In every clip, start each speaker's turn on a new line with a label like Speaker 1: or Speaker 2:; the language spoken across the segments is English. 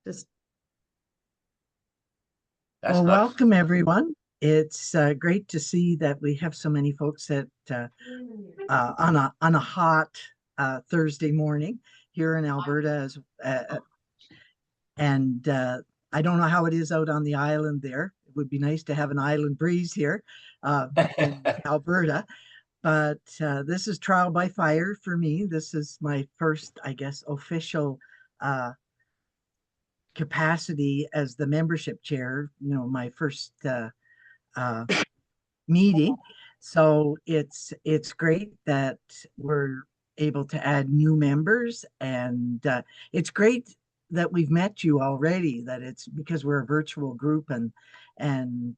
Speaker 1: Just
Speaker 2: That's
Speaker 1: well,
Speaker 2: nice.
Speaker 1: welcome everyone. It's great to see that we have so many folks that on a hot Thursday morning here in Alberta, and I don't know how it is out on the island there. It would be nice to have an island breeze here in Alberta, but this is trial by fire for me. This is my first, I guess, official uh, capacity as the membership chair. My first uh, meeting. So it's great that we're able to add new members, and it's great that we've met you already. That it's because we're a virtual group, and and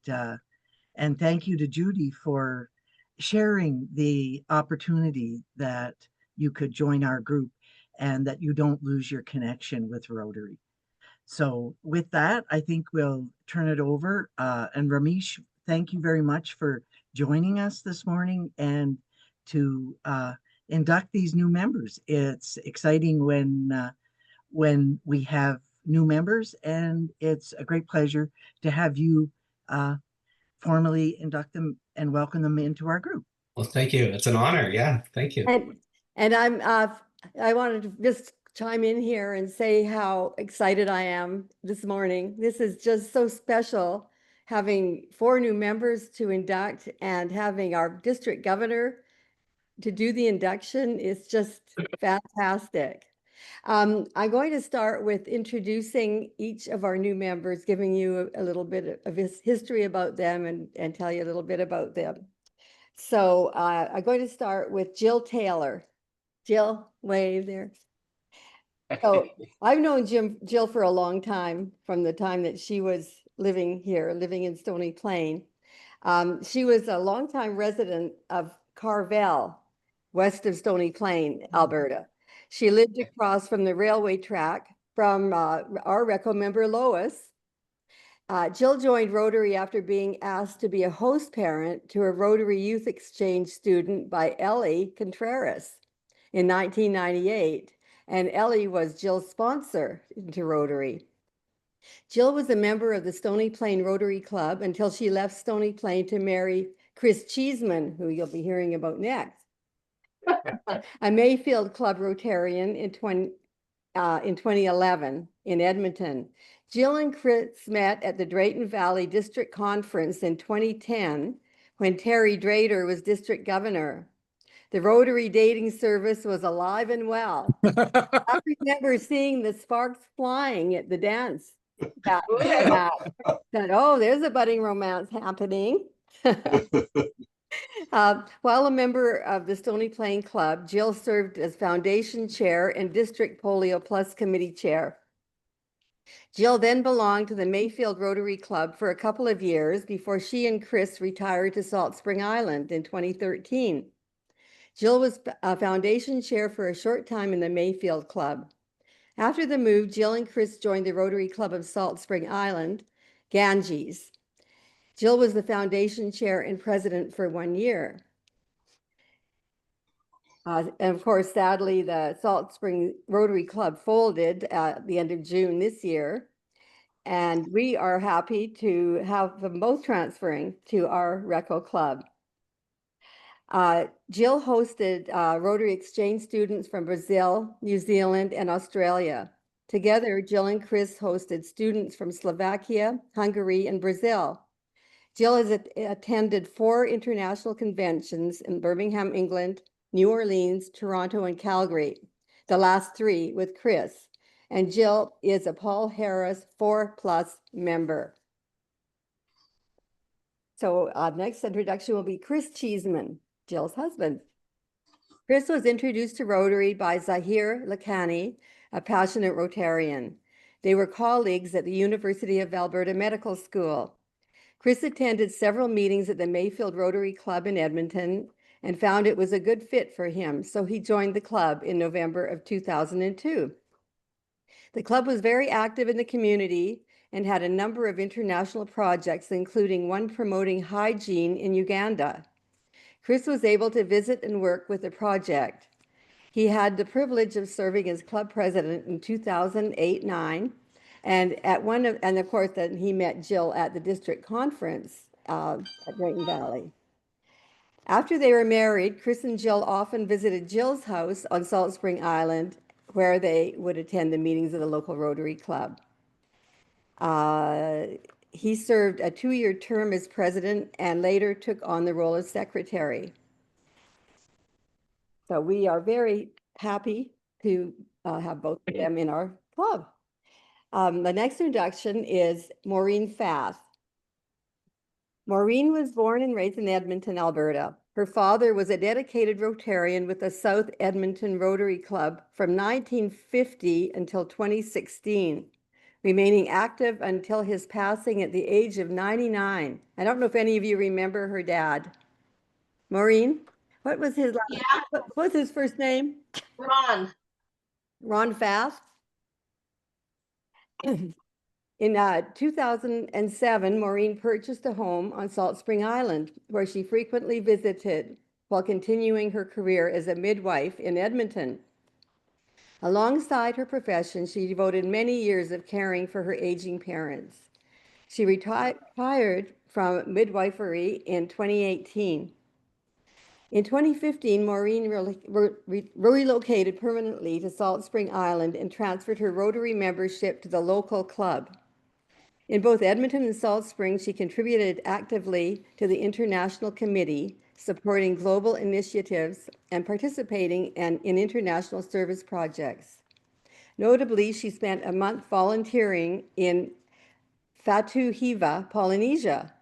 Speaker 1: thank you to Judy for sharing the opportunity that you could join our group and that you don't lose your connection with Rotary. So with that, I think we'll turn it over. And Ramesh, thank you very much for joining us this morning and to induct these new members. It's exciting when we have new members, and it's a great pleasure to have you uh, formally induct them and welcome them into our group.
Speaker 3: Well, thank you. It's an honor. Yeah, thank you.
Speaker 4: And I wanted to just chime in here and say how excited I am this morning. This is just so special, having 4 new members to induct and having our district governor to do the induction is just fantastic. I'm going to start with introducing each of our new members, giving you a little bit of his history about them and tell you a little bit about them. So I'm going to start with Jill Taylor. Jill, wave there. So I've known Jill for a long time, from the time that she was living here, living in Stony Plain. She was a longtime resident of Carvel, west of Stony Plain, Alberta. She lived across from the railway track from our RECO member Lois. Jill joined Rotary after being asked to be a host parent to a Rotary Youth Exchange student by Ellie Contreras in 1998, and Ellie was Jill's sponsor into Rotary. Jill was a member of the Stony Plain Rotary Club until she left Stony Plain to marry Chris Cheeseman, who you'll be hearing about next, a Mayfield Club Rotarian in 2011 in Edmonton. Jill and Chris met at the Drayton Valley District Conference in 2010 when Terry Drader was district governor. The Rotary dating service was alive and well. I remember seeing the sparks flying at the dance. That oh, there's a budding romance happening. While a member of the Stony Plain Club, Jill served as foundation chair and district Polio Plus committee chair. Jill then belonged to the Mayfield Rotary Club for a couple of years before she and Chris retired to Salt Spring Island in 2013. Jill was a foundation chair for a short time in the Mayfield Club. After the move, Jill and Chris joined the Rotary Club of Salt Spring Island, Ganges. Jill was the foundation chair and president for 1 year. And of course, sadly, the Salt Spring Rotary Club folded at the end of June this year. And we are happy to have them both transferring to our RECO Club. Jill hosted Rotary Exchange students from Brazil, New Zealand, and Australia. Together, Jill and Chris hosted students from Slovakia, Hungary, and Brazil. Jill has attended 4 international conventions in Birmingham, England, New Orleans, Toronto, and Calgary, the last 3 with Chris. And Jill is a Paul Harris 4+ member. So next introduction will be Chris Cheeseman, Jill's husband. Chris was introduced to Rotary by Zahir Lakhani, a passionate Rotarian. They were colleagues at the University of Alberta Medical School. Chris attended several meetings at the Mayfield Rotary Club in Edmonton and found it was a good fit for him, so he joined the club in November of 2002. The club was very active in the community and had a number of international projects, including one promoting hygiene in Uganda. Chris was able to visit and work with the project. He had the privilege of serving as club president in 2008-9, And and of course, then he met Jill at the district conference at Drayton Valley. After they were married, Chris and Jill often visited Jill's house on Salt Spring Island, where they would attend the meetings of the local Rotary Club. He served a 2-year term as president and later took on the role of secretary. So we are very happy to have both of them in our club. The next induction is Maureen Fath. Maureen was born and raised in Edmonton, Alberta. Her father was a dedicated Rotarian with the South Edmonton Rotary Club from 1950 until 2016, remaining active until his passing at the age of 99. I don't know if any of you remember her dad. Maureen, what was his what was his first name?
Speaker 2: Ron.
Speaker 4: Ron Fath. In 2007, Maureen purchased a home on Salt Spring Island, where she frequently visited while continuing her career as a midwife in Edmonton. Alongside her profession, she devoted many years of caring for her aging parents. She retired from midwifery in 2018. In 2015, Maureen relocated permanently to Salt Spring Island and transferred her Rotary membership to the local club. In both Edmonton and Salt Spring, she contributed actively to the International Committee, supporting global initiatives and participating in international service projects. Notably, she spent a month volunteering in Fatu Hiva, Polynesia.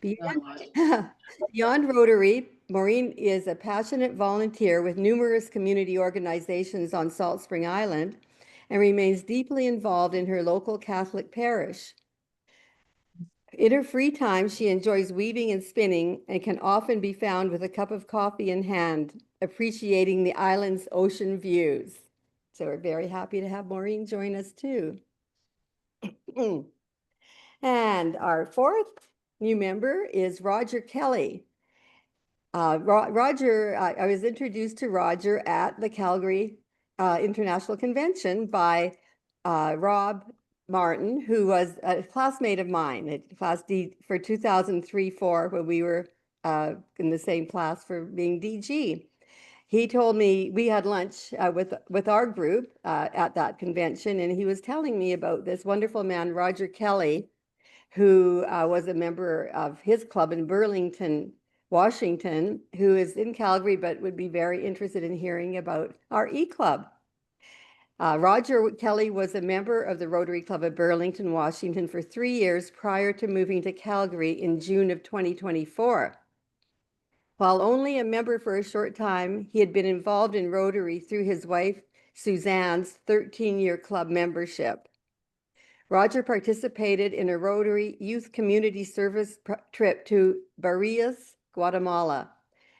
Speaker 4: Beyond Rotary, Maureen is a passionate volunteer with numerous community organizations on Salt Spring Island and remains deeply involved in her local Catholic parish. In her free time, she enjoys weaving and spinning and can often be found with a cup of coffee in hand, appreciating the island's ocean views. So we're very happy to have Maureen join us too. And our fourth new member is Roger Kelly. Roger, I was introduced to Roger at the Calgary International Convention by Rob Martin, who was a classmate of mine at Class D for 2003-04 when we were in the same class for being DG. He told me we had lunch with our group at that convention, and he was telling me about this wonderful man, Roger Kelly, who was a member of his club in Burlington, Washington, who is in Calgary, but would be very interested in hearing about our E-Club. Roger Kelly was a member of the Rotary Club of Burlington, Washington for 3 years prior to moving to Calgary in June of 2024. While only a member for a short time, he had been involved in Rotary through his wife, Suzanne's 13-year club membership. Roger participated in a Rotary Youth Community Service trip to Barrias, Guatemala,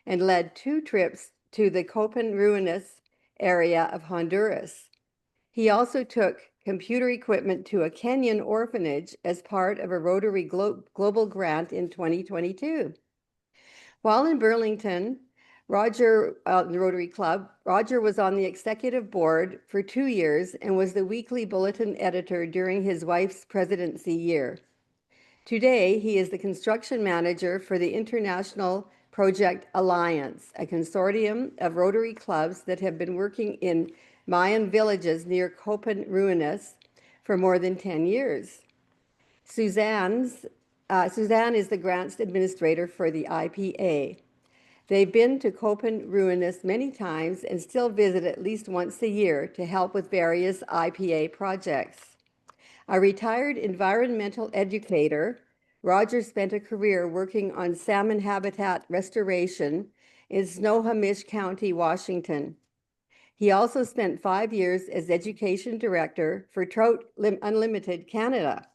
Speaker 4: and led 2 trips to the Copan Ruinas area of Honduras. He also took computer equipment to a Kenyan orphanage as part of a Rotary Global grant in 2022. While in Burlington, the Rotary Club, Roger was on the executive board for 2 years and was the weekly bulletin editor during his wife's presidency year. Today, he is the construction manager for the International Project Alliance, a consortium of Rotary clubs that have been working in Mayan villages near Copan Ruinas for more than 10 years. Suzanne is the grants administrator for the IPA. They've been to Copan Ruinas many times and still visit at least once a year to help with various IPA projects. A retired environmental educator, Roger spent a career working on salmon habitat restoration in Snohomish County, Washington. He also spent 5 years as education director for Trout Unlimited Canada.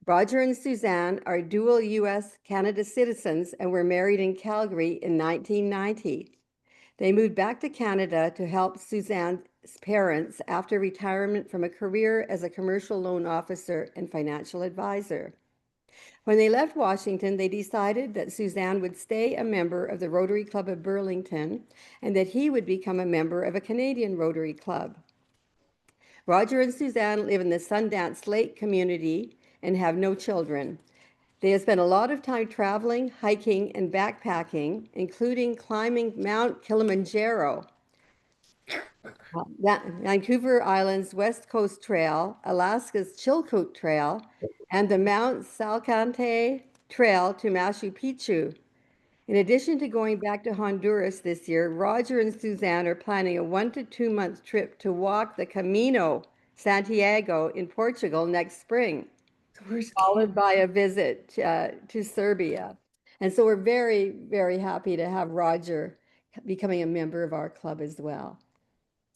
Speaker 4: Roger and Suzanne are dual U.S.-Canada citizens and were married in Calgary in 1990. They moved back to Canada to help Suzanne's parents after retirement from a career as a commercial loan officer and financial advisor. When they left Washington, they decided that Suzanne would stay a member of the Rotary Club of Burlington and that he would become a member of a Canadian Rotary Club. Roger and Suzanne live in the Sundance Lake community and have no children. They have spent a lot of time traveling, hiking, and backpacking, including climbing Mount Kilimanjaro, Vancouver Island's West Coast Trail, Alaska's Chilkoot Trail, and the Mount Salcante Trail to Machu Picchu. In addition to going back to Honduras this year, Roger and Suzanne are planning a 1 to 2 month trip to walk the Camino Santiago in Portugal next spring, followed by a visit to Serbia. And so we're very, very happy to have Roger becoming a member of our club as well.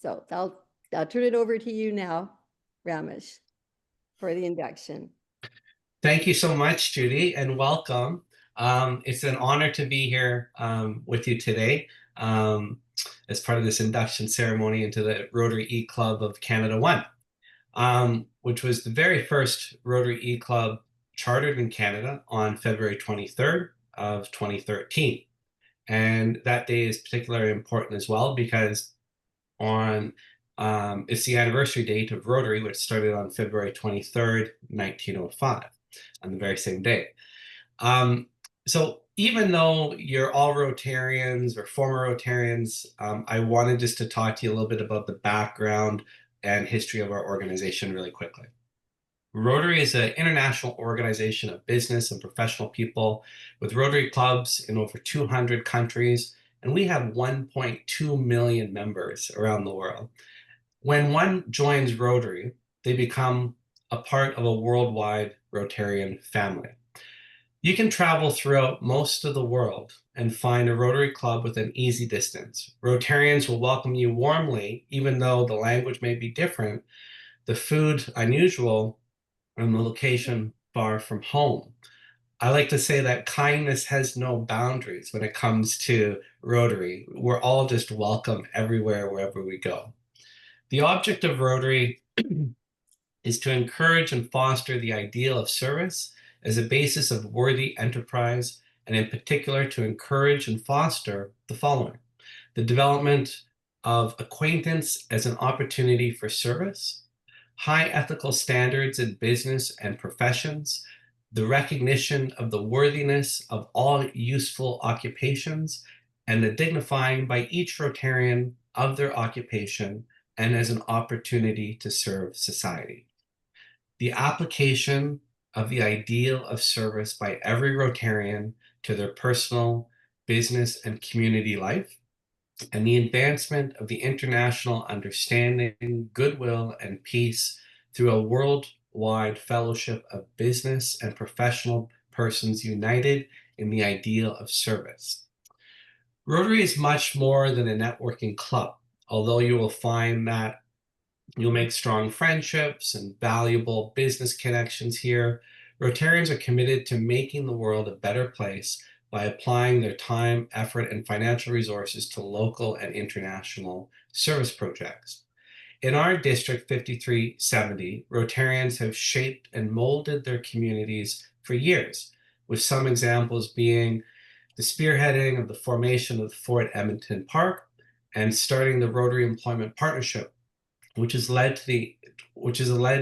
Speaker 4: So I'll turn it over to you now, Ramesh, for the induction.
Speaker 3: Thank you so much, Judy, and welcome. It's an honor to be here with you today as part of this induction ceremony into the Rotary E-Club of Canada 1, which was the very first Rotary E-Club chartered in Canada on February 23rd of 2013. And that day is particularly important as well because it's the anniversary date of Rotary, which started on February 23rd, 1905, on the very same day. So even though you're all Rotarians or former Rotarians, I wanted just to talk to you a little bit about the background and history of our organization really quickly. Rotary is an international organization of business and professional people with Rotary clubs in over 200 countries, and we have 1.2 million members around the world. When one joins Rotary, they become a part of a worldwide Rotarian family. You can travel throughout most of the world and find a Rotary club within easy distance. Rotarians will welcome you warmly, even though the language may be different, the food unusual, and the location far from home. I like to say that kindness has no boundaries when it comes to Rotary. We're all just welcome everywhere, wherever we go. The object of Rotary is to encourage and foster the ideal of service as a basis of worthy enterprise, and in particular to encourage and foster the following: the development of acquaintance as an opportunity for service, high ethical standards in business and professions, the recognition of the worthiness of all useful occupations, and the dignifying by each Rotarian of their occupation and as an opportunity to serve society. The application of the ideal of service by every Rotarian to their personal, business, and community life, and the advancement of the international understanding, goodwill, and peace through a worldwide fellowship of business and professional persons united in the ideal of service. Rotary is much more than a networking club, although you will find that you'll make strong friendships and valuable business connections here. Rotarians are committed to making the world a better place by applying their time, effort, and financial resources to local and international service projects. In our District 5370, Rotarians have shaped and molded their communities for years, with some examples being the spearheading of the formation of the Fort Edmonton Park and starting the Rotary Employment Partnership, which has led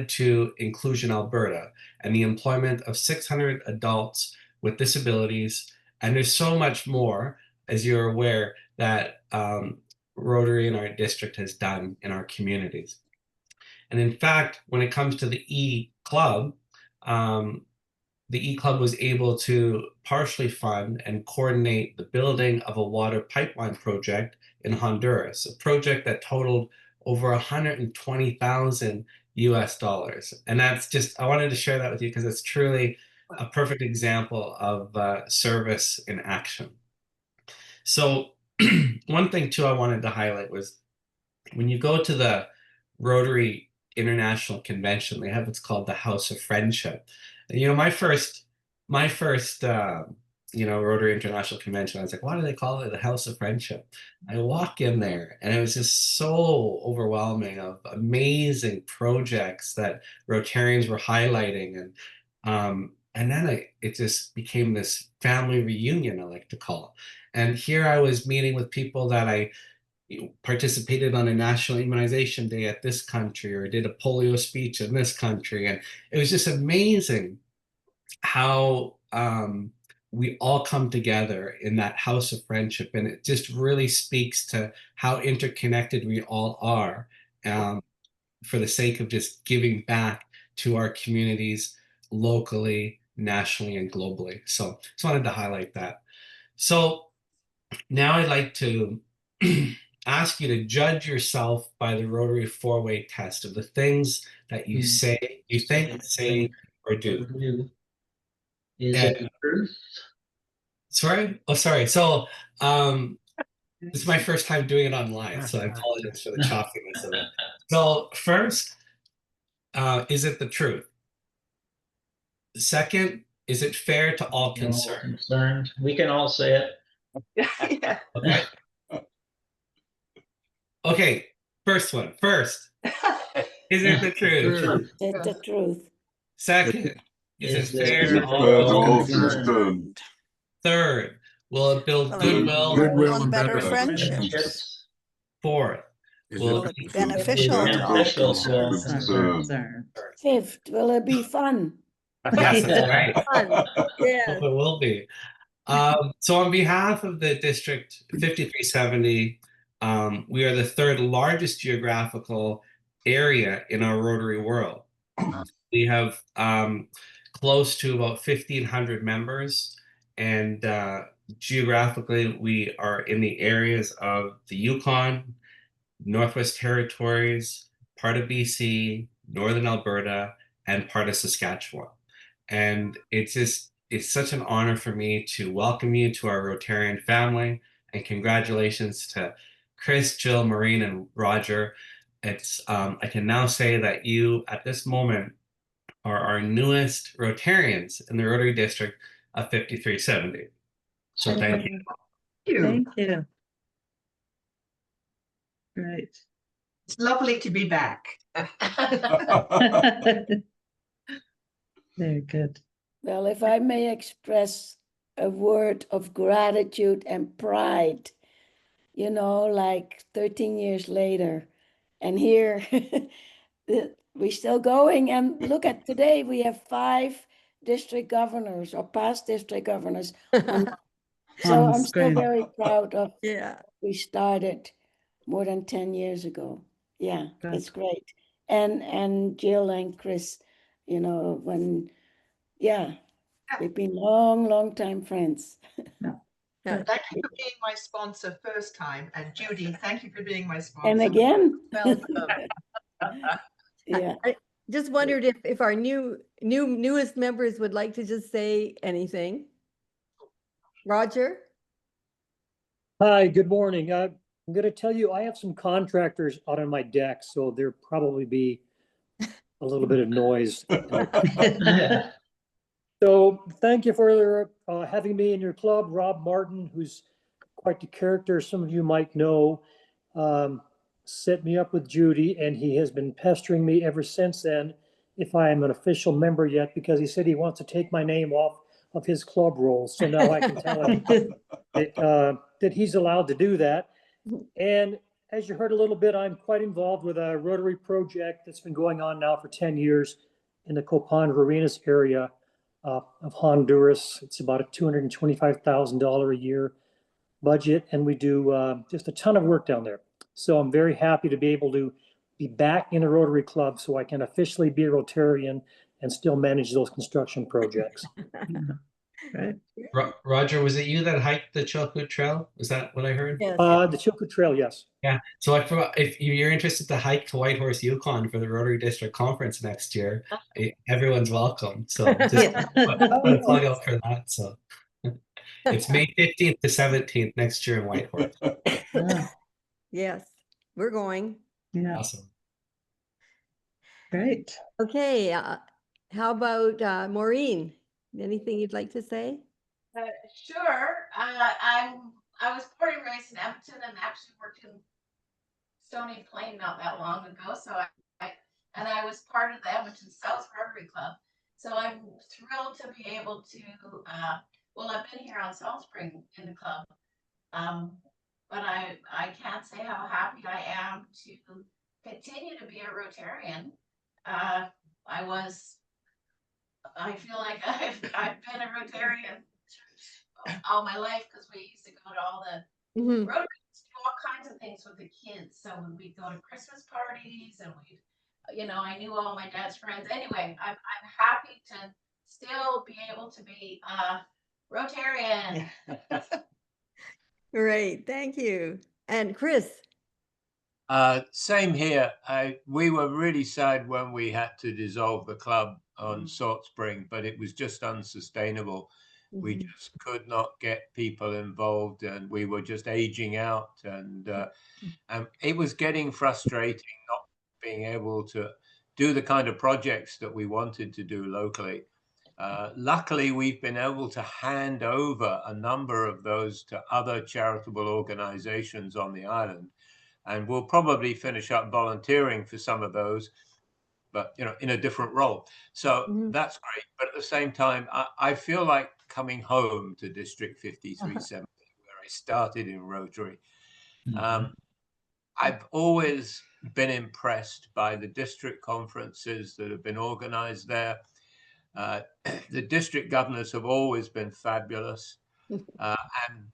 Speaker 3: to Inclusion Alberta and the employment of 600 adults with disabilities. And there's so much more, as you're aware, that Rotary in our district has done in our communities. And in fact, when it comes to the E-Club, the E-Club was able to partially fund and coordinate the building of a water pipeline project in Honduras, a project that totaled over 120,000 US dollars. And that's just, I wanted to share that with you because it's truly a perfect example of service in action. So one thing too I wanted to highlight was when you go to the Rotary International Convention, they have what's called the House of Friendship. And, my first Rotary International Convention, I was like, why do they call it the House of Friendship? I walk in there and it was just so overwhelming of amazing projects that Rotarians were highlighting. And then it just became this family reunion, I like to call it. And here I was meeting with people that I participated on a national immunization day at this country, or did a polio speech in this country. And it was just amazing how we all come together in that house of friendship. And it just really speaks to how interconnected we all are, for the sake of just giving back to our communities locally, nationally, and globally. So just wanted to highlight that. So now I'd like to ask you to judge yourself by the Rotary four-way test of the things that you say, you think, say, or do.
Speaker 2: Is
Speaker 3: And
Speaker 2: it truth?
Speaker 3: sorry? Oh, sorry. So this is my first time doing it online, so I apologize for the choppiness of it. So first, is it the truth? Second, is it fair to all concerned?
Speaker 2: We can all say it.
Speaker 5: Yeah.
Speaker 3: Okay. Okay, first one. First, is it the truth?
Speaker 6: It's the truth.
Speaker 3: Second, is it fair
Speaker 2: Is
Speaker 3: to
Speaker 2: it
Speaker 3: all
Speaker 2: fair to all
Speaker 3: concerned?
Speaker 2: concerned?
Speaker 3: Third, will it build
Speaker 5: Will it
Speaker 3: goodwill?
Speaker 5: Goodwill and better friendships.
Speaker 2: Friendships.
Speaker 3: Fourth,
Speaker 5: Will it be
Speaker 3: keep
Speaker 5: beneficial to all
Speaker 2: Beneficial to all
Speaker 5: concerned?
Speaker 2: concerned.
Speaker 6: Fifth, will it be fun?
Speaker 3: Yes, that's right.
Speaker 4: Fun. Yes.
Speaker 3: Hope it will be. So on behalf of the District 5370, we are the third largest geographical area in our Rotary world. We have close to about 1,500 members, and geographically we are in the areas of the Yukon, Northwest Territories, part of BC, Northern Alberta, and part of Saskatchewan. And it's such an honor for me to welcome you to our Rotarian family, and congratulations to Chris, Jill, Maureen, and Roger. I can now say that you, at this moment, are our newest Rotarians in the Rotary District of 5370. So thank you.
Speaker 1: Thank you. Great.
Speaker 5: It's lovely to be back.
Speaker 1: Very good.
Speaker 6: Well, if I may express a word of gratitude and pride, you know, like 13 years later, and here we're still going. And look at today, we have 5 district governors or past district governors. So I'm still
Speaker 1: screen.
Speaker 6: very proud of
Speaker 4: Yeah.
Speaker 6: we started more than 10 years ago. Yeah,
Speaker 1: Good.
Speaker 6: it's great. And Jill and Chris, you know, we've been long time friends.
Speaker 5: Thank you for being my sponsor first time. And Judy, thank you for being my sponsor.
Speaker 6: And again.
Speaker 4: Welcome.
Speaker 6: Yeah.
Speaker 4: I just wondered if our newest members would like to just say anything. Roger?
Speaker 7: Hi, good morning. I'm going to tell you, I have some contractors out on my deck, so there'll probably be a little bit of noise. So thank you for having me in your club. Rob Martin, who's quite the character some of you might know, set me up with Judy, and he has been pestering me ever since then if I am an official member yet, because he said he wants to take my name off of his club rolls. So now I can tell him that he's allowed to do that. And as you heard a little bit, I'm quite involved with a Rotary project that's been going on now for 10 years in the Copan Marinas area of Honduras. It's about a $225,000 a year budget, and we do just a ton of work down there. So I'm very happy to be able to be back in a Rotary Club so I can officially be a Rotarian and still manage those construction projects.
Speaker 1: Right.
Speaker 3: Roger, was it you that hiked the Chilkoot Trail? Is that what I heard?
Speaker 4: Yes.
Speaker 7: The Chilkoot Trail, yes.
Speaker 3: Yeah. So if you're interested to hike to Whitehorse, Yukon for the Rotary District Conference next year, everyone's welcome. So just put a plug out for that. So it's May 15th to 17th next year in Whitehorse.
Speaker 4: Yes, we're going.
Speaker 1: Yeah,
Speaker 3: Awesome.
Speaker 1: great.
Speaker 4: Okay, how about Maureen? Anything you'd like to say?
Speaker 8: Sure. I was born and raised in Edmonton and actually worked in Stony Plain not that long ago. So I was part of the Edmonton South Rotary Club. So I'm thrilled to be able to. Well, I've been here on South Spring in the club but I can't say how happy I am to continue to be a Rotarian. I feel like I've been a Rotarian all my life because we used to go to all the
Speaker 4: Mhm.
Speaker 8: Rotary do all kinds of things with the kids. So when we'd go to Christmas parties and I knew all my dad's friends. Anyway, I'm happy to still be able to be a Rotarian.
Speaker 4: Great, thank you. And Chris?
Speaker 9: Same here. We were really sad when we had to dissolve the club on Salt Spring, but it was just unsustainable. We just could not get people involved, and we were just aging out, and it was getting frustrating not being able to do the kind of projects that we wanted to do locally. Luckily, we've been able to hand over a number of those to other charitable organizations on the island. And we'll probably finish up volunteering for some of those, but in a different role. So that's great. But at the same time, I feel like coming home to District 5370, where I started in Rotary. I've always been impressed by the district conferences that have been organized there. The district governors have always been fabulous. And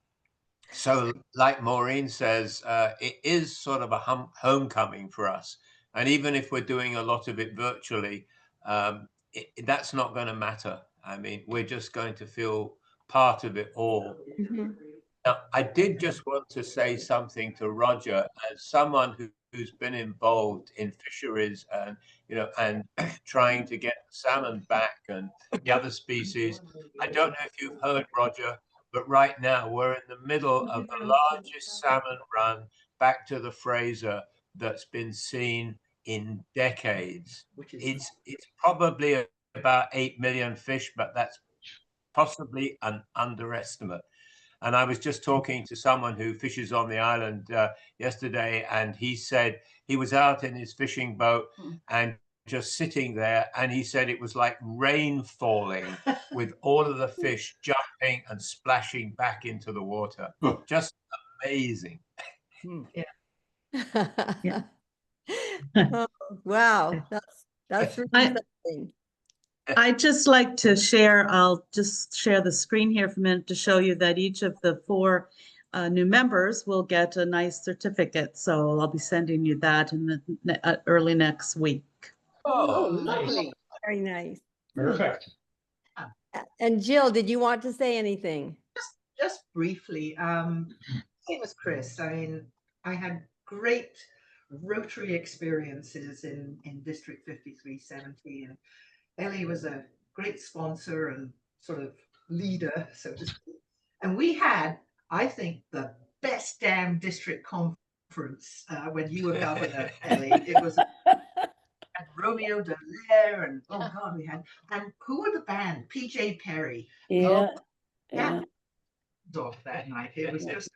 Speaker 9: so, like Maureen says, it is sort of a homecoming for us. And even if we're doing a lot of it virtually, that's not going to matter. I mean, we're just going to feel part of it all. Now, I did just want to say something to Roger, as someone who's been involved in fisheries and and trying to get salmon back and the other species. I don't know if you've heard, Roger, but right now we're in the middle of the largest salmon run back to the Fraser that's been seen in decades. It's probably about 8 million fish, but that's possibly an underestimate. And I was just talking to someone who fishes on the island yesterday, and he said he was out in his fishing boat and just sitting there, and he said it was like rain falling with all of the fish jumping and splashing back into the water. Just amazing.
Speaker 1: Yeah.
Speaker 4: Oh, wow, that's really something.
Speaker 10: I'd just like to share, I'll just share the screen here for a minute to show you that each of the 4 new members will get a nice certificate. So I'll be sending you that in the early next week.
Speaker 4: Oh, lovely. Very nice.
Speaker 2: Perfect.
Speaker 4: And Jill, did you want to say anything?
Speaker 5: Just briefly, same as Chris. I mean, I had great Rotary experiences in District 5370, and Ellie was a great sponsor and sort of leader, so to speak. And we had, I think, the best damn district conference when you were governor, Ellie. It was and Romeo Dallaire, and oh God, we had, and who were the band? PJ Perry.
Speaker 6: Yeah.
Speaker 5: Yeah. Dog that night. It was just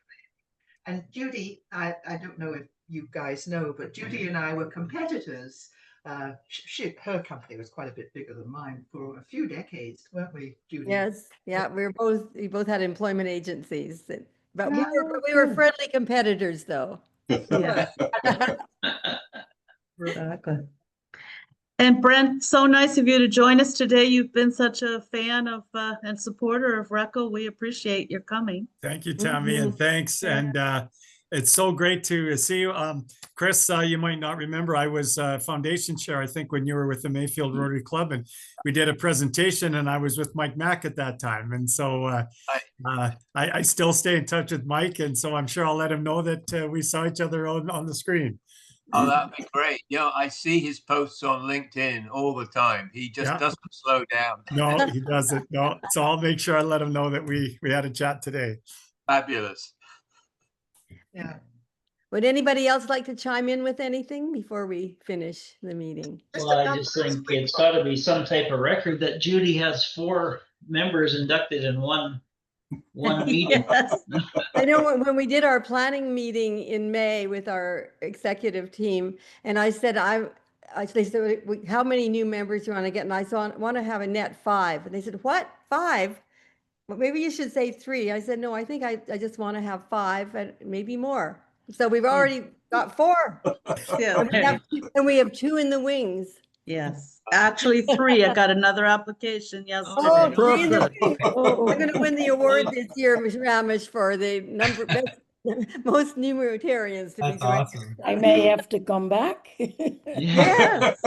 Speaker 5: amazing. And Judy, I don't know if you guys know, but Judy and I were competitors. Her company was quite a bit bigger than mine for a few decades, weren't we, Judy?
Speaker 4: Yes, yeah, we both had employment agencies, but we were friendly competitors, though.
Speaker 10: Yeah. Exactly. And Brent, so nice of you to join us today. You've been such a fan of and supporter of RECO. We appreciate your coming.
Speaker 11: Thank you, Tammy, and thanks. And it's so great to see you. Chris, you might not remember, I was foundation chair, I think, when you were with the Mayfield Rotary Club, and we did a presentation, and I was with Mike Mack at that time. And so I still stay in touch with Mike, and so I'm sure I'll let him know that we saw each other on the screen.
Speaker 9: Oh, that'd be great. I see his posts on LinkedIn all the time. He just doesn't slow down.
Speaker 11: No, he doesn't. No. So I'll make sure I let him know that we had a chat today.
Speaker 9: Fabulous.
Speaker 5: Yeah.
Speaker 4: Would anybody else like to chime in with anything before we finish the meeting?
Speaker 2: Well, I just think it's got to be some type of record that Judy has 4 members inducted in one meeting.
Speaker 10: Yes.
Speaker 4: I know when we did our planning meeting in May with our executive team, and I said, they said, how many new members do you want to get? And I said, I want to have a net 5. And they said, what? 5? Well, maybe you should say 3. I said, no, I think I just want to have 5 and maybe more. So we've already got 4.
Speaker 10: Yeah,
Speaker 4: And we have 2 in the wings.
Speaker 10: yes. Actually, 3. I got another application yesterday.
Speaker 4: Oh, 3 in the
Speaker 11: perfect.
Speaker 4: wings.
Speaker 6: Oh,
Speaker 4: I'm going to win the award this year, Ms. Ramesh, for the best, most numeritarians to be
Speaker 3: That's
Speaker 4: joining.
Speaker 3: awesome.
Speaker 6: I may have to come back.
Speaker 10: Yes.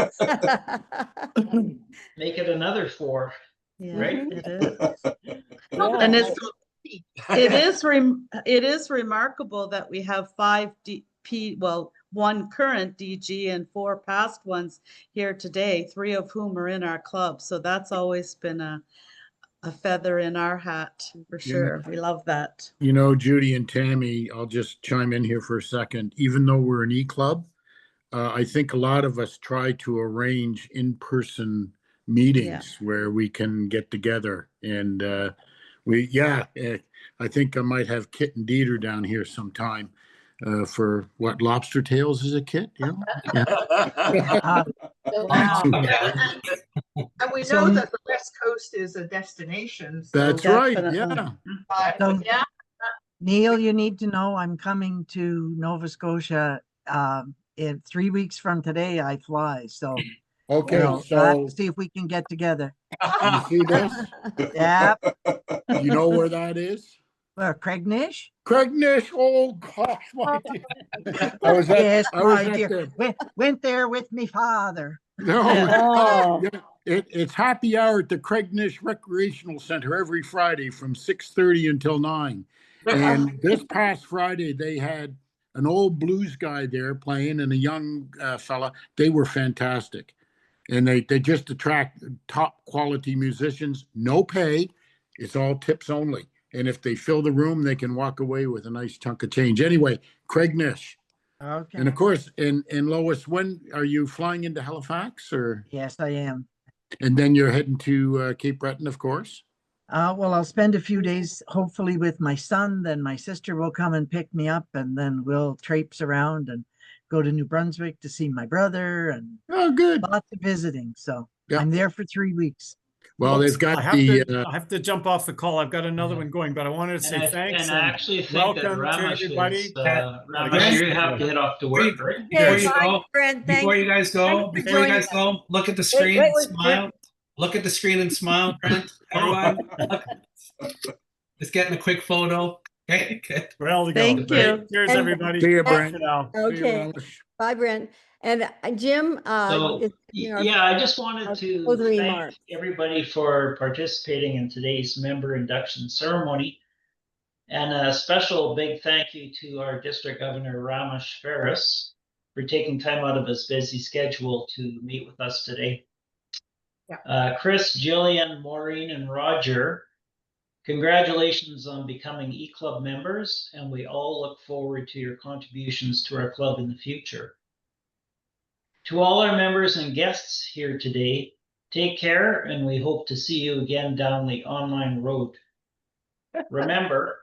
Speaker 2: Make it another 4,
Speaker 10: Yeah,
Speaker 2: right?
Speaker 10: it is.
Speaker 6: Yeah,
Speaker 10: And it is remarkable that we have 5 well, 1 current DG and 4 past ones here today, 3 of whom are in our club. So that's always been a feather in our hat for sure. We love that.
Speaker 12: You know, Judy and Tammy, I'll just chime in here for a second. Even though we're an e-club, I think a lot of us try to arrange in-person meetings where we can get together. And I think I might have Kit and Dieter down here sometime for what, lobster tails is a Kit, you know?
Speaker 1: Uh,
Speaker 5: Wow. And we
Speaker 1: So-
Speaker 5: know that the West Coast is a destination. So
Speaker 12: That's right,
Speaker 10: Definitely.
Speaker 12: yeah.
Speaker 1: So-
Speaker 8: Yeah,
Speaker 1: Neil, you need to know I'm coming to Nova Scotia in 3 weeks from today. I fly, so
Speaker 12: Okay,
Speaker 1: we'll have
Speaker 12: so
Speaker 1: to see if we can get together.
Speaker 12: you see this?
Speaker 1: Yeah,
Speaker 12: You know where that is?
Speaker 1: Craignish.
Speaker 12: Craignish, oh gosh, my dear. I was at,
Speaker 1: Yes,
Speaker 12: I was
Speaker 1: my
Speaker 12: at
Speaker 1: dear.
Speaker 12: the,
Speaker 1: Went there with me father.
Speaker 12: no,
Speaker 6: Oh.
Speaker 12: yeah, it's happy hour at the Craignish Recreational Center every Friday from 6:30 until 9. And this past Friday, they had an old blues guy there playing and a young fella. They were fantastic. And they just attract top quality musicians, no pay. It's all tips only. And if they fill the room, they can walk away with a nice chunk of change. Anyway, Craig Nish.
Speaker 1: Okay.
Speaker 12: And of course, and Lois, when are you flying into Halifax or?
Speaker 1: Yes, I am.
Speaker 12: And then you're heading to Cape Breton, of course.
Speaker 1: Well, I'll spend a few days hopefully with my son. Then my sister will come and pick me up, and then we'll traipse around and go to New Brunswick to see my brother and
Speaker 12: Oh, good.
Speaker 1: lots of visiting. So
Speaker 12: Yeah.
Speaker 1: I'm there for 3 weeks.
Speaker 12: Well, they've
Speaker 11: I
Speaker 12: got
Speaker 11: have
Speaker 12: the.
Speaker 11: to, I have to jump off the call. I've got another one going, but I wanted to say thanks
Speaker 2: And I
Speaker 11: and
Speaker 2: actually think that
Speaker 11: welcome to
Speaker 2: Ramesh
Speaker 11: everybody.
Speaker 2: is, Ramesh, you have to head off to work, right?
Speaker 3: Before
Speaker 4: Okay,
Speaker 3: you
Speaker 4: bye,
Speaker 3: go,
Speaker 4: Brent.
Speaker 3: before
Speaker 4: Thanks.
Speaker 3: you guys go,
Speaker 4: Thanks for
Speaker 3: before you
Speaker 4: joining
Speaker 3: guys go, look at the
Speaker 6: Wait,
Speaker 3: screen,
Speaker 6: wait, wait,
Speaker 3: smile. Look at the screen and smile, Grant. Everyone, look. Just getting a quick photo. Okay, good.
Speaker 11: Well, to go.
Speaker 10: Thank you.
Speaker 11: Cheers,
Speaker 4: And-
Speaker 11: everybody.
Speaker 12: See you,
Speaker 11: Bye
Speaker 12: Brent.
Speaker 11: for now.
Speaker 12: See you,
Speaker 4: Okay,
Speaker 12: Relish.
Speaker 4: bye, Brent. And Jim,
Speaker 2: So,
Speaker 4: you know,
Speaker 2: yeah, I just wanted
Speaker 4: our
Speaker 2: to
Speaker 4: closing
Speaker 2: thank
Speaker 4: remarks.
Speaker 2: everybody for participating in today's member induction ceremony. And a special big thank you to our District Governor Ramesh Ferris for taking time out of his busy schedule to meet with us today. Chris, Jillian, Maureen, and Roger, congratulations on becoming e-club members, and we all look forward to your contributions to our club in the future. To all our members and guests here today, take care, and we hope to see you again down the online road. Remember,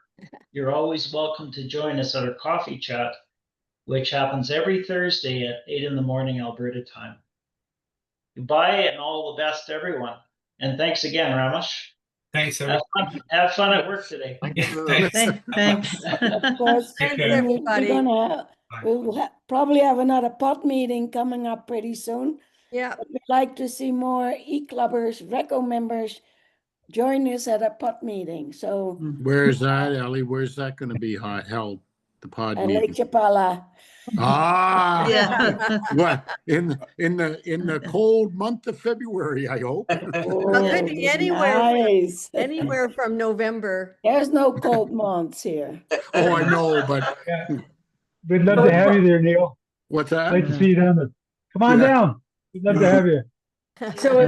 Speaker 2: you're always welcome to join us at our coffee chat, which happens every Thursday at 8 in the morning Alberta time. Goodbye and all the best, everyone. And thanks again, Ramesh.
Speaker 3: Thanks,
Speaker 2: Have
Speaker 3: everyone.
Speaker 2: have fun at work today.
Speaker 3: Yeah, thanks.
Speaker 10: Thanks.
Speaker 6: Of course,
Speaker 3: Take
Speaker 4: Thanks,
Speaker 3: care.
Speaker 4: everybody.
Speaker 6: we'll probably have another pot meeting coming up pretty soon.
Speaker 4: Yeah,
Speaker 6: But we'd like to see more e-clubbers, Reco members join us at a pot meeting. So
Speaker 12: Where's that, Ellie? Where's that going to be held? The pod
Speaker 6: at Lake
Speaker 12: meeting.
Speaker 6: Chapala.
Speaker 12: Ah,
Speaker 10: Yeah.
Speaker 12: what in the cold month of February? I hope.
Speaker 4: Well, could be anywhere,
Speaker 6: Nice.
Speaker 4: anywhere from November.
Speaker 6: There's no cold months here.
Speaker 12: Oh, I know, but
Speaker 13: We'd love to have you there, Neil.
Speaker 12: what's that?
Speaker 13: Like to see you down there. Come on
Speaker 12: Yeah.
Speaker 13: down. We'd love to have you.
Speaker 14: So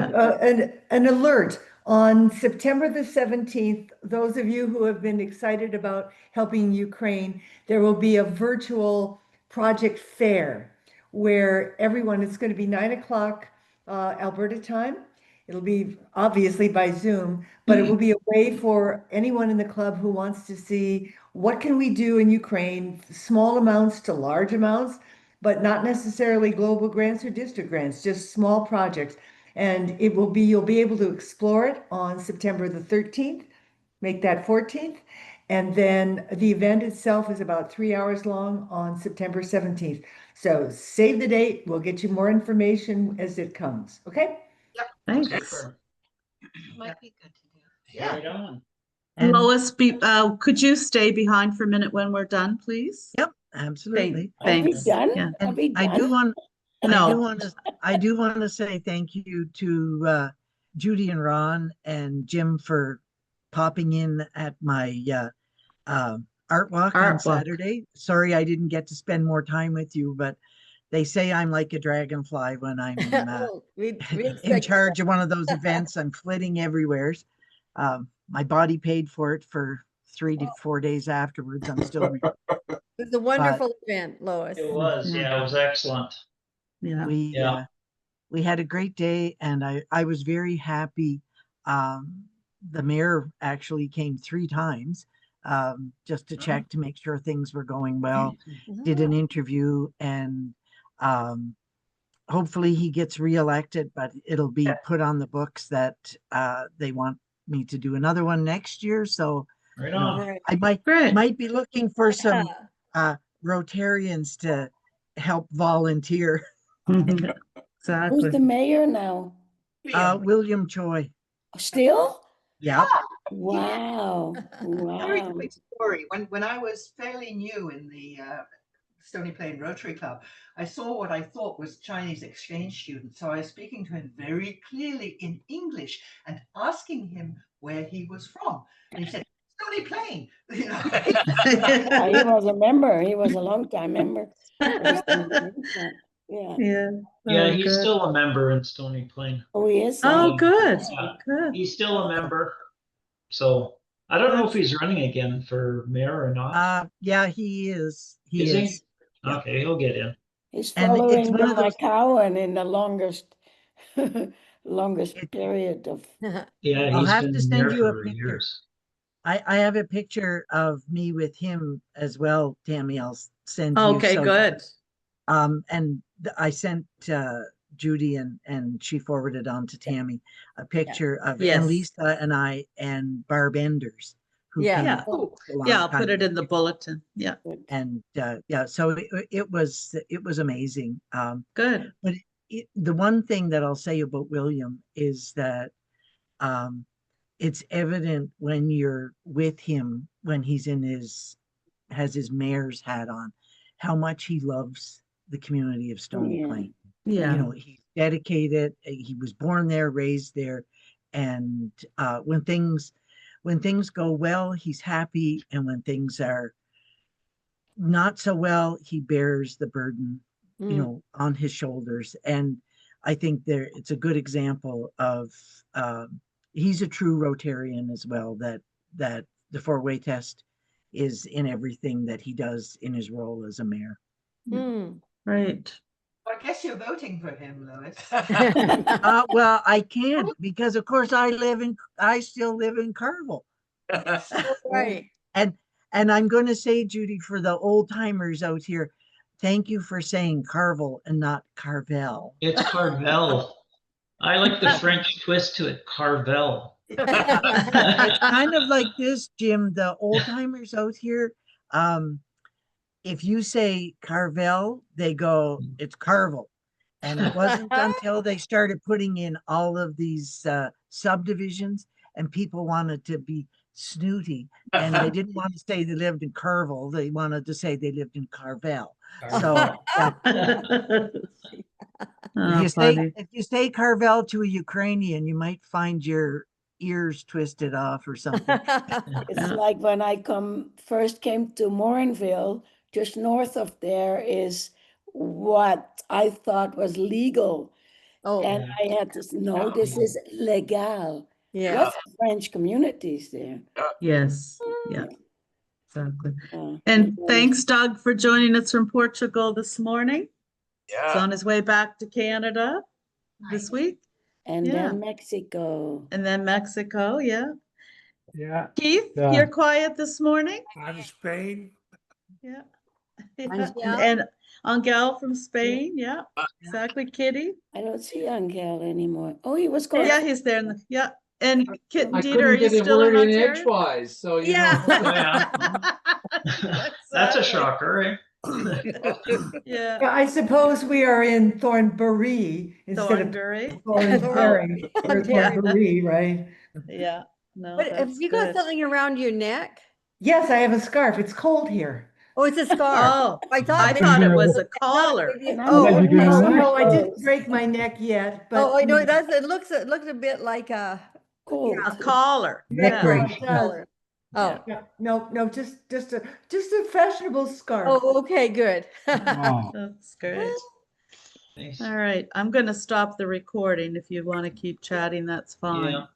Speaker 14: an alert on September the 17th, those of you who have been excited about helping Ukraine, there will be a virtual project fair where everyone, it's going to be 9 o'clock Alberta time. It'll be obviously by Zoom, but it will be a way for anyone in the club who wants to see what can we do in Ukraine, small amounts to large amounts, but not necessarily global grants or district grants, just small projects. And you'll be able to explore it on September the 13th make that 14th. And then the event itself is about 3 hours long on September 17th. So save the date. We'll get you more information as it comes. Okay?
Speaker 5: Yep.
Speaker 10: Thanks.
Speaker 2: Super.
Speaker 8: Might be good to do.
Speaker 5: Yeah.
Speaker 2: Right on.
Speaker 1: And
Speaker 10: Lois, could you stay behind for a minute when we're done, please?
Speaker 1: yep, absolutely.
Speaker 6: Are we
Speaker 10: Thanks.
Speaker 6: done?
Speaker 10: Yeah.
Speaker 6: Are
Speaker 1: And
Speaker 6: we
Speaker 1: I do
Speaker 6: done?
Speaker 1: want
Speaker 10: No.
Speaker 1: I do want to say thank you to Judy and Ron and Jim for popping in at my art walk on
Speaker 10: Art walk.
Speaker 1: Saturday. Sorry I didn't get to spend more time with you, but they say I'm like a dragonfly when I'm
Speaker 4: Well, we
Speaker 1: in
Speaker 4: expect
Speaker 1: charge of one of those events. I'm flitting everywhere. My body paid for it for 3 to 4 days afterwards. I'm still
Speaker 4: it was a wonderful event, Lois.
Speaker 2: It was, yeah, it was excellent.
Speaker 10: Yeah.
Speaker 2: Yeah.
Speaker 1: We had a great day, and I was very happy. The mayor actually came 3 times just to check to make sure things were going well. Did an interview, and hopefully he gets reelected, but it'll be put on the books that they want me to do another one next year. So
Speaker 2: Right
Speaker 1: you know,
Speaker 2: on.
Speaker 4: Right.
Speaker 1: I
Speaker 10: Great.
Speaker 1: might be looking for some Rotarians to help volunteer.
Speaker 10: Mhm. Exactly.
Speaker 6: Who's the mayor now?
Speaker 1: William Choi.
Speaker 6: Still?
Speaker 1: Yeah.
Speaker 6: Wow.
Speaker 5: Very
Speaker 6: Wow.
Speaker 5: quick story. When I was fairly new in the Stony Plain Rotary Club, I saw what I thought was Chinese exchange students. So I was speaking to him very clearly in English and asking him where he was from. And he said, Stony Plain. You know.
Speaker 6: He was a member. He was a long time member. Yeah.
Speaker 10: Yeah.
Speaker 2: Yeah,
Speaker 10: Oh,
Speaker 2: he's
Speaker 10: good.
Speaker 2: still a member in Stony Plain.
Speaker 6: Oh, he is.
Speaker 10: Oh,
Speaker 2: Yeah.
Speaker 10: good.
Speaker 2: Yeah.
Speaker 10: Good.
Speaker 2: He's still a member. So I don't know if he's running again for mayor or not.
Speaker 1: Yeah, he is.
Speaker 2: Is he?
Speaker 1: Yeah.
Speaker 2: Okay, he'll get in.
Speaker 6: He's
Speaker 1: And it's
Speaker 6: following
Speaker 1: one
Speaker 6: the
Speaker 1: of those-
Speaker 6: McCowan in the longest period of.
Speaker 2: Yeah,
Speaker 1: I'll
Speaker 2: he's
Speaker 1: have
Speaker 2: been
Speaker 1: to send
Speaker 2: there
Speaker 1: you a
Speaker 2: for
Speaker 1: picture.
Speaker 2: years.
Speaker 1: I have a picture of me with him as well, Tammy. I'll send you.
Speaker 10: Okay,
Speaker 1: So,
Speaker 10: good.
Speaker 1: and I sent Judy and she forwarded on to Tammy a picture of
Speaker 10: Yes.
Speaker 1: and Lisa and I and Barb Enders, who
Speaker 4: Yeah.
Speaker 1: came
Speaker 10: Yeah.
Speaker 1: a long
Speaker 10: Yeah, I'll
Speaker 1: time
Speaker 10: put it
Speaker 1: ago.
Speaker 10: in the bulletin. Yeah.
Speaker 1: And yeah, so it was amazing.
Speaker 10: Good.
Speaker 1: But the one thing that I'll say about William is that it's evident when you're with him, when he's has his mayor's hat on, how much he loves the community of Stony
Speaker 6: Yeah.
Speaker 1: Plain.
Speaker 10: Yeah.
Speaker 1: You know, he's dedicated. He was born there, raised there, and when things go well, he's happy, and when things are not so well, he bears the burden, you know, on his shoulders. And I think it's a good example of he's a true Rotarian as well, that the 4-way test is in everything that he does in his role as a mayor.
Speaker 10: Right.
Speaker 5: I guess you're voting for him, Lois.
Speaker 1: Well, I can't because of course I still live in Carville.
Speaker 4: Right.
Speaker 1: And I'm going to say, Judy, for the old timers out here, thank you for saying Carville and not Carvel.
Speaker 2: It's Carvel. I like the French twist to it, Carvel.
Speaker 1: It's kind of like this, Jim. The old timers out here, if you say Carvel, they go, it's Carville. And it wasn't until they started putting in all of these subdivisions and people wanted to be snooty and they didn't want to say they lived in Carville. They wanted to say they lived in Carvel. So yeah.
Speaker 10: Oh,
Speaker 1: If you say Carvel to a Ukrainian, you might find your ears twisted off or something.
Speaker 6: It's like when I first came to Morinville, just north of there is what I thought was legal. And I had to know this is legal.
Speaker 4: Yeah.
Speaker 6: Lots of French communities there.
Speaker 10: Yes. Yeah. Exactly.
Speaker 6: Uh,
Speaker 10: And thanks, Doug, for joining us from Portugal this morning. He's
Speaker 9: Yeah.
Speaker 10: on his way back to Canada this week.
Speaker 6: And
Speaker 10: Yeah.
Speaker 6: then Mexico.
Speaker 10: And then Mexico. Yeah.
Speaker 13: Yeah.
Speaker 10: Keith,
Speaker 13: Yeah.
Speaker 10: you're quiet this morning.
Speaker 15: I'm Spain.
Speaker 10: Yeah.
Speaker 4: Angel.
Speaker 10: And Angel from Spain. Yeah. Exactly. Kitty.
Speaker 6: I don't see Angel anymore. Oh, he was going.
Speaker 10: Yeah, he's there. Yeah. And Kit and
Speaker 15: I
Speaker 10: Dieter, are
Speaker 15: couldn't
Speaker 10: you
Speaker 15: get a
Speaker 10: still in
Speaker 15: word in
Speaker 10: Ontario?
Speaker 15: edgewise, so you
Speaker 10: Yeah.
Speaker 15: know.
Speaker 2: That's a
Speaker 10: Exactly.
Speaker 2: shocker, right?
Speaker 10: Yeah.
Speaker 14: Yeah, I suppose we are in Thornbury instead of
Speaker 10: Thornbury.
Speaker 14: Thornbury, or
Speaker 4: Ontario.
Speaker 14: Thornbury, right?
Speaker 10: Yeah. No,
Speaker 4: But have
Speaker 10: that's
Speaker 4: you got
Speaker 10: good.
Speaker 4: something around your neck?
Speaker 14: Yes, I have a scarf. It's cold here.
Speaker 4: Oh, it's a scarf.
Speaker 10: Oh,
Speaker 4: I
Speaker 10: I
Speaker 4: thought
Speaker 10: thought it was a
Speaker 4: I thought
Speaker 10: collar.
Speaker 4: maybe-
Speaker 6: And I'm
Speaker 4: Oh,
Speaker 13: Glad you
Speaker 6: wearing
Speaker 13: can
Speaker 6: my
Speaker 14: Oh,
Speaker 13: relax.
Speaker 14: no, I didn't
Speaker 6: clothes.
Speaker 14: break my neck yet, but.
Speaker 4: oh, I know, it looks a bit like a,
Speaker 6: Cold.
Speaker 10: A collar.
Speaker 14: Neck
Speaker 10: Yeah.
Speaker 14: brace.
Speaker 4: it does. Oh,
Speaker 14: Yeah, no, just a fashionable scarf.
Speaker 4: oh, okay, good.
Speaker 13: Wow.
Speaker 10: That's great.
Speaker 2: Nice.
Speaker 10: All right. I'm going to stop the recording. If you want to keep chatting, that's fine.
Speaker 2: Yeah.